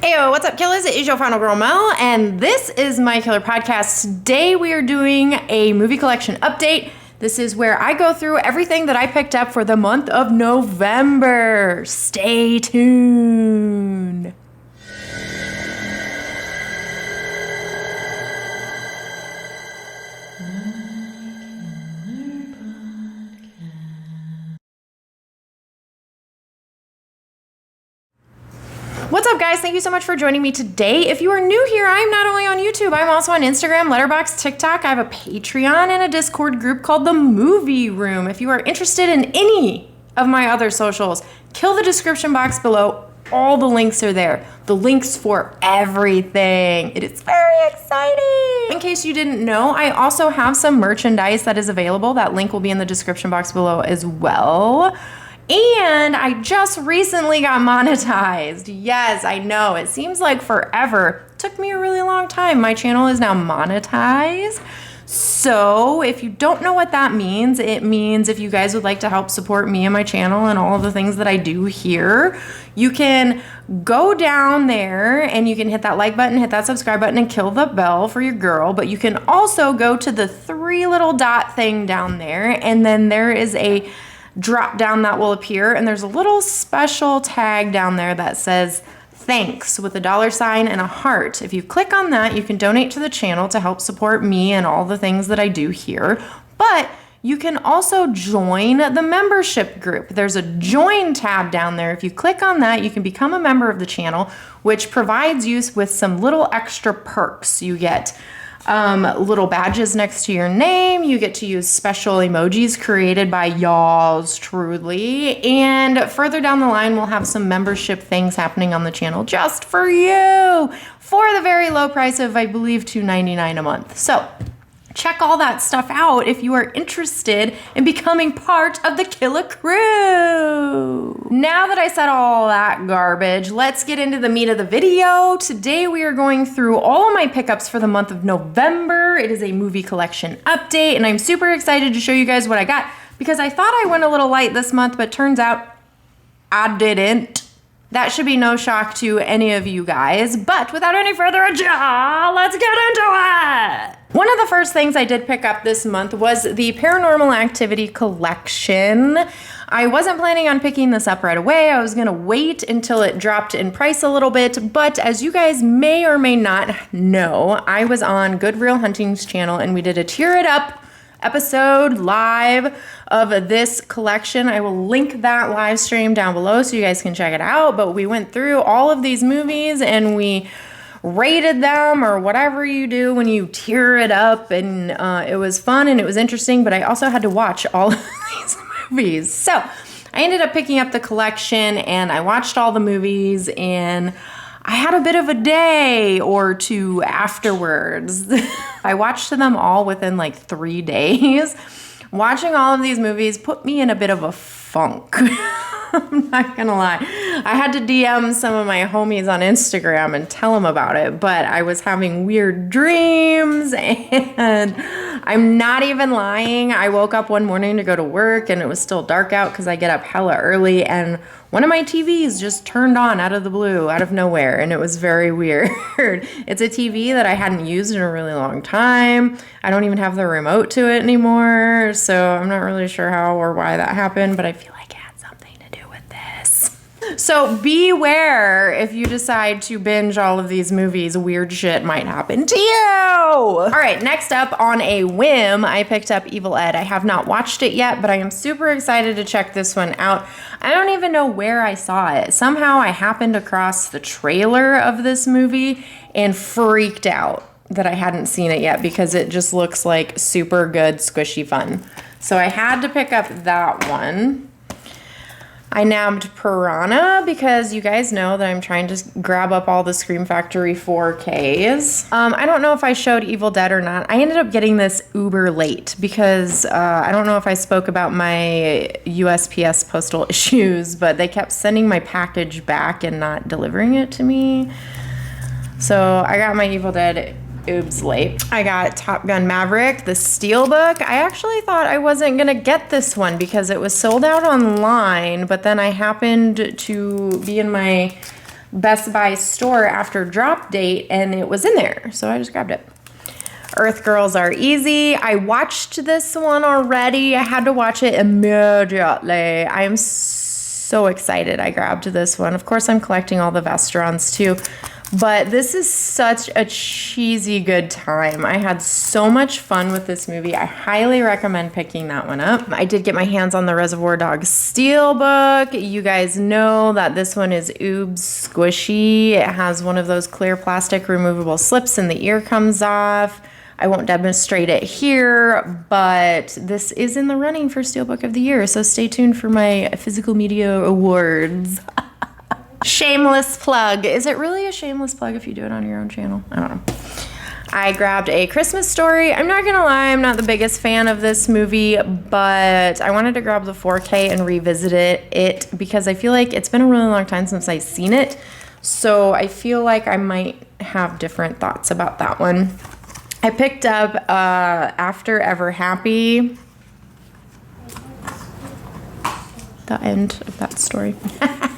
Heyo, what's up, killers? It is your final girl, Mel, and this is my killer podcast. Today we are doing a movie collection update. This is where I go through everything that I picked up for the month of November. Stay tuned. What's up, guys? Thank you so much for joining me today. If you are new here, I'm not only on YouTube, I'm also on Instagram, Letterboxd, TikTok. I have a Patreon and a Discord group called The Movie Room. If you are interested in any of my other socials, kill the description box below. All the links are there. The links for everything. It is very exciting. In case you didn't know, I also have some merchandise that is available. That link will be in the description box below as well. And I just recently got monetized. Yes, I know. It seems like forever. It took me a really long time. My channel is now monetized. So if you don't know what that means, it means if you guys would like to help support me and my channel and all of the things that I do here, you can go down there and you can hit that like button, hit that subscribe button, and kill the bell for your girl. But you can also go to the three little dot thing down there, and then there is a drop down that will appear, and there's a little special tag down there that says thanks with a $sign and a heart. If you click on that, you can donate to the channel to help support me and all the things that I do here. But you can also join the membership group. There's a join tab down there. If you click on that, you can become a member of the channel, which provides you with some little extra perks. You get little badges next to your name. You get to use special emojis created by y'all's truly. And further down the line, we'll have some membership things happening on the channel just for you for the very low price of, I believe, $2.99 a month. So check all that stuff out if you are interested in becoming part of the Killer Crew. Now that I said all that garbage, let's get into the meat of the video. Today we are going through all of my pickups for the month of November. It is a movie collection update, and I'm super excited to show you guys what I got because I thought I went a little light this month, but turns out I didn't. That should be no shock to any of you guys, but without any further ado, let's get into it! One of the first things I did pick up this month was the Paranormal Activity collection. I wasn't planning on picking this up right away. I was gonna wait until it dropped in price a little bit, but as you guys may or may not know, I was on Good Real Hunting's channel and we did a Tear It Up episode live of this collection. I will link that live stream down below so you guys can check it out, but we went through all of these movies and we rated them, or whatever you do when you tear it up, and it was fun and it was interesting, but I also had to watch all of these movies. So I ended up picking up the collection and I watched all the movies, and I had a bit of a day or two afterwards. I watched them all within like 3 days. Watching all of these movies put me in a bit of a funk. I'm not gonna lie. I had to DM some of my homies on Instagram and tell them about it, but I was having weird dreams, and I'm not even lying. I woke up one morning to go to work and it was still dark out because I get up hella early, and one of my TVs just turned on out of the blue, out of nowhere, and it was very weird. It's a TV that I hadn't used in a really long time. I don't even have the remote to it anymore, so I'm not really sure how or why that happened, but I feel like it had something to do with this. So beware if you decide to binge all of these movies, weird shit might happen to you. All right, next up, on a whim, I picked up Evil Ed. I have not watched it yet, but I am super excited to check this one out. I don't even know where I saw it. Somehow I happened across the trailer of this movie and freaked out that I hadn't seen it yet because it just looks like super good, squishy fun. So I had to pick up that one. I nabbed Piranha because you guys know that I'm trying to grab up all the Scream Factory 4Ks. I don't know if I showed Evil Dead or not. I ended up getting this uber late because I don't know if I spoke about my USPS postal issues, but they kept sending my package back and not delivering it to me. So I got my Evil Dead Oops late. I got Top Gun Maverick, the Steelbook. I actually thought I wasn't gonna get this one because it was sold out online, but then I happened to be in my Best Buy store after drop date, and it was in there, so I just grabbed it. Earth Girls Are Easy. I watched this one already. I had to watch it immediately. I am so excited I grabbed this one. Of course, I'm collecting all the Vesterons too, but this is such a cheesy good time. I had so much fun with this movie. I highly recommend picking that one up. I did get my hands on the Reservoir Dogs Steelbook. You guys know that this one is oobs squishy. It has one of those clear plastic removable slips and the ear comes off. I won't demonstrate it here, but this is in the running for Steelbook of the Year, so stay tuned for my physical media awards. Shameless plug. Is it really a shameless plug if you do it on your own channel? I don't know. I grabbed A Christmas Story. I'm not gonna lie, I'm not the biggest fan of this movie, but I wanted to grab the 4K and revisit it because I feel like it's been a really long time since I've seen it, so I feel like I might have different thoughts about that one. I picked up After Ever Happy. The end of that story.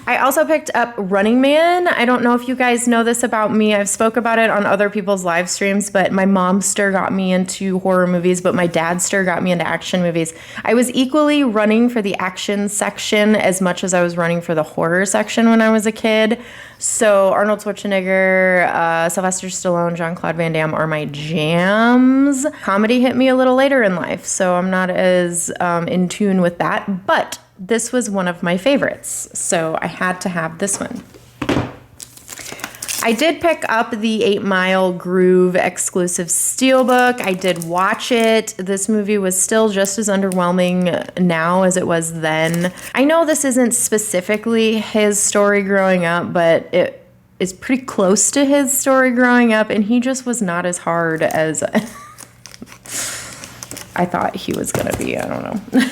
I also picked up Running Man. I don't know if you guys know this about me. I've spoke about it on other people's live streams, but my momster got me into horror movies, but my dadster got me into action movies. I was equally running for the action section as much as I was running for the horror section when I was a kid. So Arnold Schwarzenegger, Sylvester Stallone, Jean-Claude Van Damme are my jams. Comedy hit me a little later in life, so I'm not as in tune with that, but this was one of my favorites, so I had to have this one. I did pick up the 8 Mile Groove exclusive Steelbook. I did watch it. This movie was still just as underwhelming now as it was then. I know this isn't specifically his story growing up, but it is pretty close to his story growing up, and he just was not as hard as I thought he was gonna be. I don't know.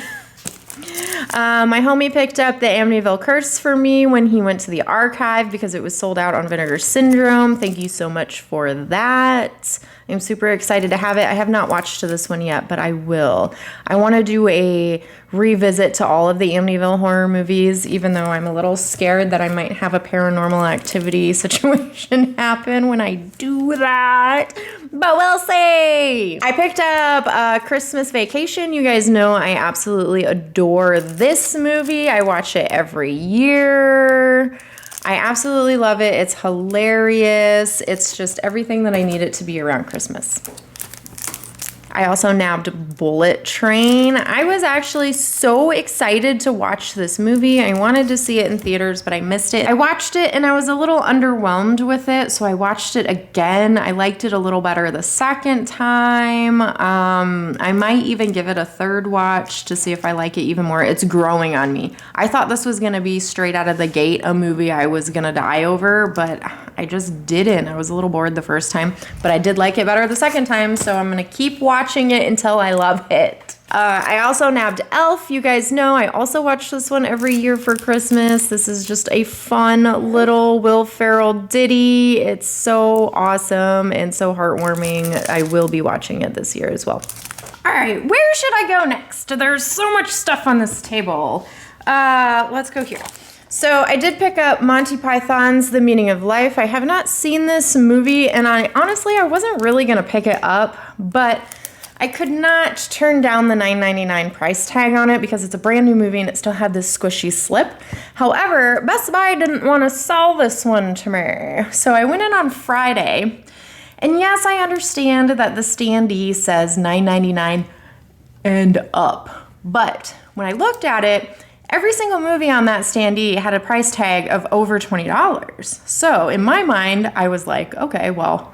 My homie picked up the Amityville Curse for me when he went to the archive because it was sold out on Vinegar Syndrome. Thank you so much for that. I'm super excited to have it. I have not watched this one yet, but I will. I want to do a revisit to all of the Amityville horror movies, even though I'm a little scared that I might have a paranormal activity situation happen when I do that. But we'll see. I picked up Christmas Vacation. You guys know I absolutely adore this movie. I watch it every year. I absolutely love it. It's hilarious. It's just everything that I need it to be around Christmas. I also nabbed Bullet Train. I was actually so excited to watch this movie. I wanted to see it in theaters, but I missed it. I watched it and I was a little underwhelmed with it, so I watched it again. I liked it a little better the second time. I might even give it a third watch to see if I like it even more. It's growing on me. I thought this was gonna be straight out of the gate a movie I was gonna die over, but I just didn't. I was a little bored the first time, but I did like it better the second time, so I'm gonna keep watching it until I love it. I also nabbed Elf. You guys know I also watch this one every year for Christmas. This is just a fun little Will Ferrell ditty. It's so awesome and so heartwarming. I will be watching it this year as well. All right, where should I go next? There's so much stuff on this table. Let's go here. So I did pick up Monty Python's The Meaning of Life. I have not seen this movie, and I wasn't really gonna pick it up, but I could not turn down the $9.99 price tag on it because it's a brand new movie and it still had this squishy slip. However, Best Buy didn't want to sell this one to me. So I went in on Friday, and yes, I understand that the standee says $9.99 and up. But when I looked at it, every single movie on that standee had a price tag of over $20. So in my mind, I was like, okay, well,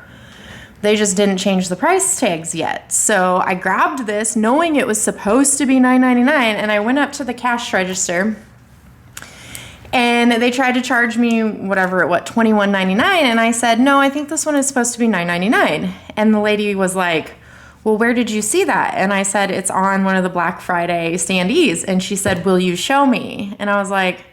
they just didn't change the price tags yet. So I grabbed this knowing it was supposed to be $9.99, and I went up to the cash register and they tried to charge me $21.99, and I said, no, I think this one is supposed to be $9.99. And the lady was like, well, where did you see that? And I said, it's on one of the Black Friday standees. And she said, will you show me? And I was like,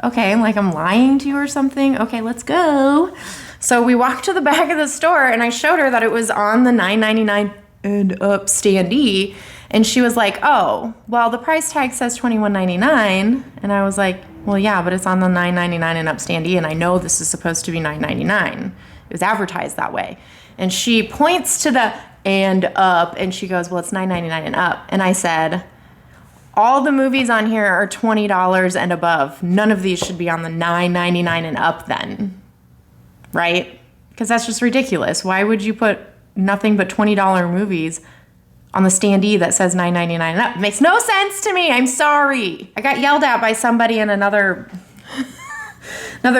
okay, like I'm lying to you or something. Okay, let's go. So we walked to the back of the store and I showed her that it was on the $9.99 and up standee. And she was like, oh, well, the price tag says $21.99. And I was like, well, yeah, but it's on the $9.99 and up standee, and I know this is supposed to be $9.99. It was advertised that way. And she points to the and up, and she goes, well, it's $9.99 and up. And I said, all the movies on here are $20 and above. None of these should be on the $9.99 and up then, right? Because that's just ridiculous. Why would you put nothing but $20 movies on the standee that says $9.99 and up? It makes no sense to me. I'm sorry. I got yelled at by somebody in another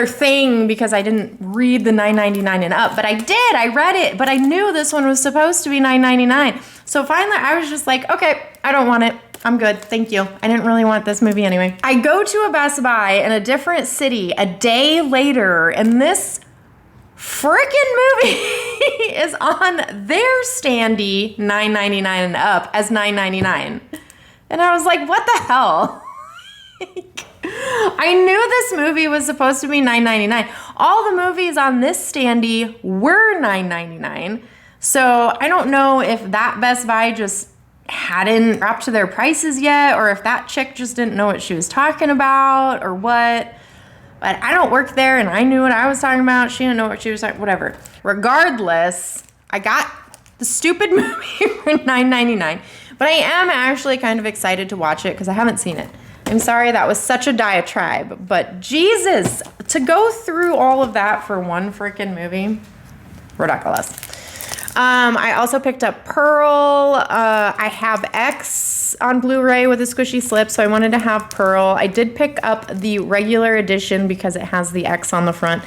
thing because I didn't read the $9.99 and up, but I did. I read it, but I knew this one was supposed to be $9.99. So finally, I was just like, okay, I don't want it. I'm good. Thank you. I didn't really want this movie anyway. I go to a Best Buy in a different city a day later, and this freaking movie is on their standee $9.99 and up as $9.99. And I was like, what the hell? I knew this movie was supposed to be $9.99. All the movies on this standee were $9.99. So I don't know if that Best Buy just hadn't dropped to their prices yet, or if that chick just didn't know what she was talking about or what. But I don't work there, and I knew what I was talking about. She didn't know what she was talking, whatever. Regardless, I got the stupid movie for $9.99. But I am actually kind of excited to watch it because I haven't seen it. I'm sorry that was such a diatribe, but Jesus, to go through all of that for one freaking movie, ridiculous. I also picked up Pearl. I have X on Blu-ray with a squishy slip, so I wanted to have Pearl. I did pick up the regular edition because it has the X on the front,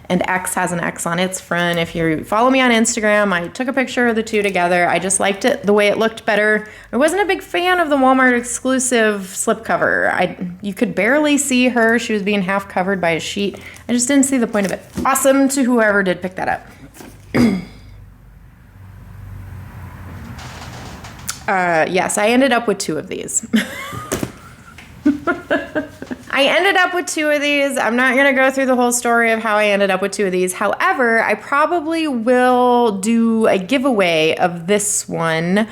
and X has an X on its front. If you follow me on Instagram, I took a picture of the two together. I just liked it the way it looked better. I wasn't a big fan of the Walmart exclusive slipcover. You could barely see her. She was being half covered by a sheet. I just didn't see the point of it. Awesome to whoever did pick that up. Yes, I ended up with two of these. I ended up with two of these. I'm not going to go through the whole story of how I ended up with two of these. However, I probably will do a giveaway of this one.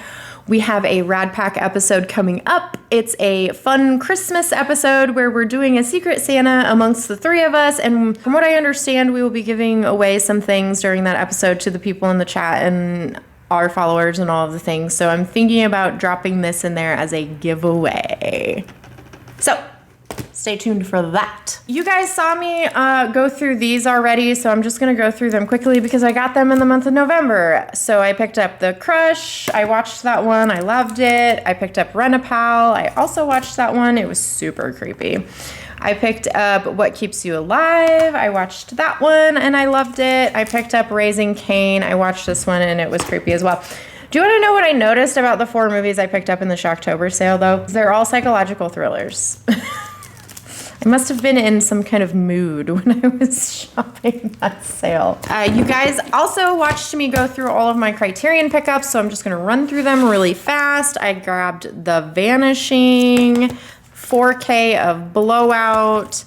We have a Rad Pack episode coming up. It's a fun Christmas episode where we're doing a Secret Santa amongst the three of us. And from what I understand, we will be giving away some things during that episode to the people in the chat and our followers and all of the things. So I'm thinking about dropping this in there as a giveaway. So stay tuned for that. You guys saw me go through these already, so I'm just gonna go through them quickly because I got them in the month of November. So I picked up The Crush. I watched that one. I loved it. I picked up Rent-A-Pal. I also watched that one. It was super creepy. I picked up What Keeps You Alive. I watched that one and I loved it. I picked up Raising Cain. I watched this one and it was creepy as well. Do you want to know what I noticed about the 4 movies I picked up in the Shocktober sale, though? They're all psychological thrillers. I must have been in some kind of mood when I was shopping that sale. You guys also watched me go through all of my Criterion pickups, so I'm just going to run through them really fast. I grabbed The Vanishing, 4K of Blowout,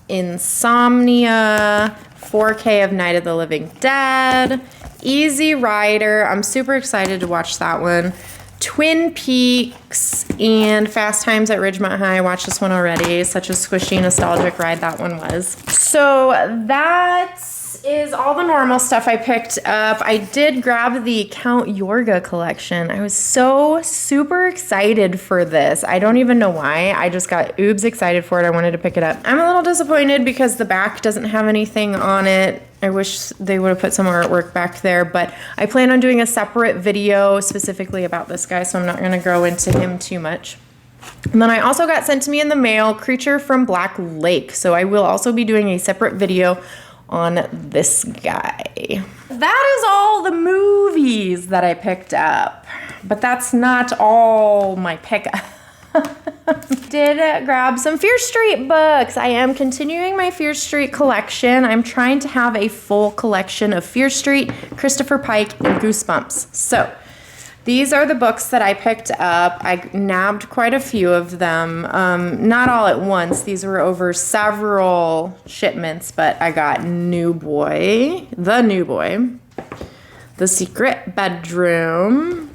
Insomnia, 4K of Night of the Living Dead, Easy Rider. I'm super excited to watch that one. Twin Peaks and Fast Times at Ridgemont High. I watched this one already. Such a squishy, nostalgic ride that one was. So that is all the normal stuff I picked up. I did grab the Count Yorga collection. I was so super excited for this. I don't even know why. I just got oobs excited for it. I wanted to pick it up. I'm a little disappointed because the back doesn't have anything on it. I wish they would have put some artwork back there, but I plan on doing a separate video specifically about this guy, so I'm not going to go into him too much. And then I also got sent to me in the mail Creature from Black Lake, so I will also be doing a separate video on this guy. That is all the movies that I picked up, but that's not all my pickup. Did grab some Fear Street books. I am continuing my Fear Street collection. I'm trying to have a full collection of Fear Street, Christopher Pike, and Goosebumps. So these are the books that I picked up. I nabbed quite a few of them. Not all at once. These were over several shipments, but I got New Boy, The New Boy, The Secret Bedroom,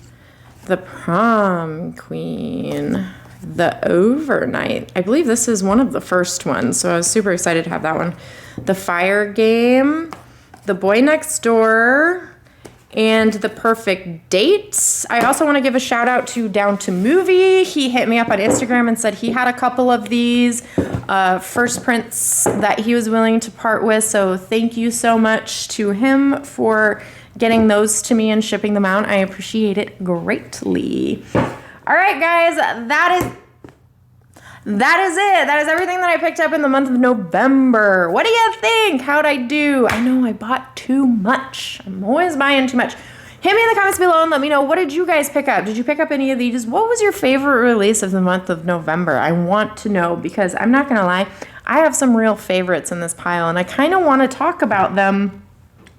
The Prom Queen, The Overnight. I believe this is one of the first ones, so I was super excited to have that one. The Fire Game, The Boy Next Door, and The Perfect Date. I also want to give a shout out to Down to Movie. He hit me up on Instagram and said he had a couple of these first prints that he was willing to part with. So thank you so much to him for getting those to me and shipping them out. I appreciate it greatly. All right, guys, that is it. That is everything that I picked up in the month of November. What do you think? How'd I do? I know I bought too much. I'm always buying too much. Hit me in the comments below and let me know, what did you guys pick up? Did you pick up any of these? What was your favorite release of the month of November? I want to know, because I'm not gonna lie, I have some real favorites in this pile and I kind of want to talk about them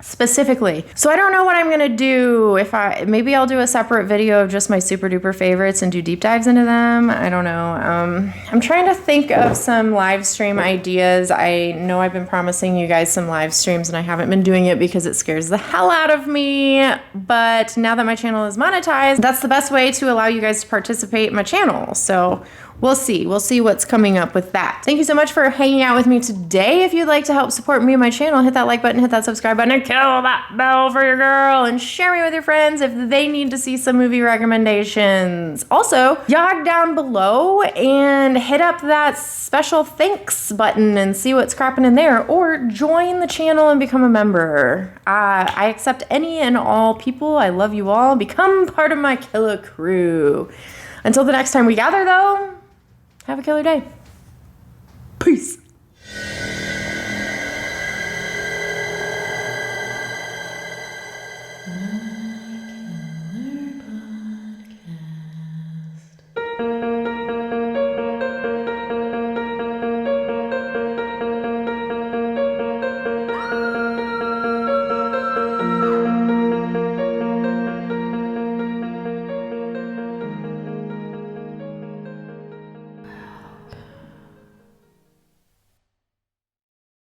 specifically. So I don't know what I'm gonna do. Maybe I'll do a separate video of just my super duper favorites and do deep dives into them. I don't know. I'm trying to think of some live stream ideas. I know I've been promising you guys some live streams and I haven't been doing it because it scares the hell out of me. But now that my channel is monetized, that's the best way to allow you guys to participate in my channel. So we'll see. We'll see what's coming up with that. Thank you so much for hanging out with me today. If you'd like to help support me and my channel, hit that like button, hit that subscribe button, and kill that bell for your girl, and share me with your friends if they need to see some movie recommendations. Also, jog down below and hit up that special thanks button and see what's cropping in there, or join the channel and become a member. I accept any and all people. I love you all. Become part of my killer crew. Until the next time we gather, though, have a killer day. Peace.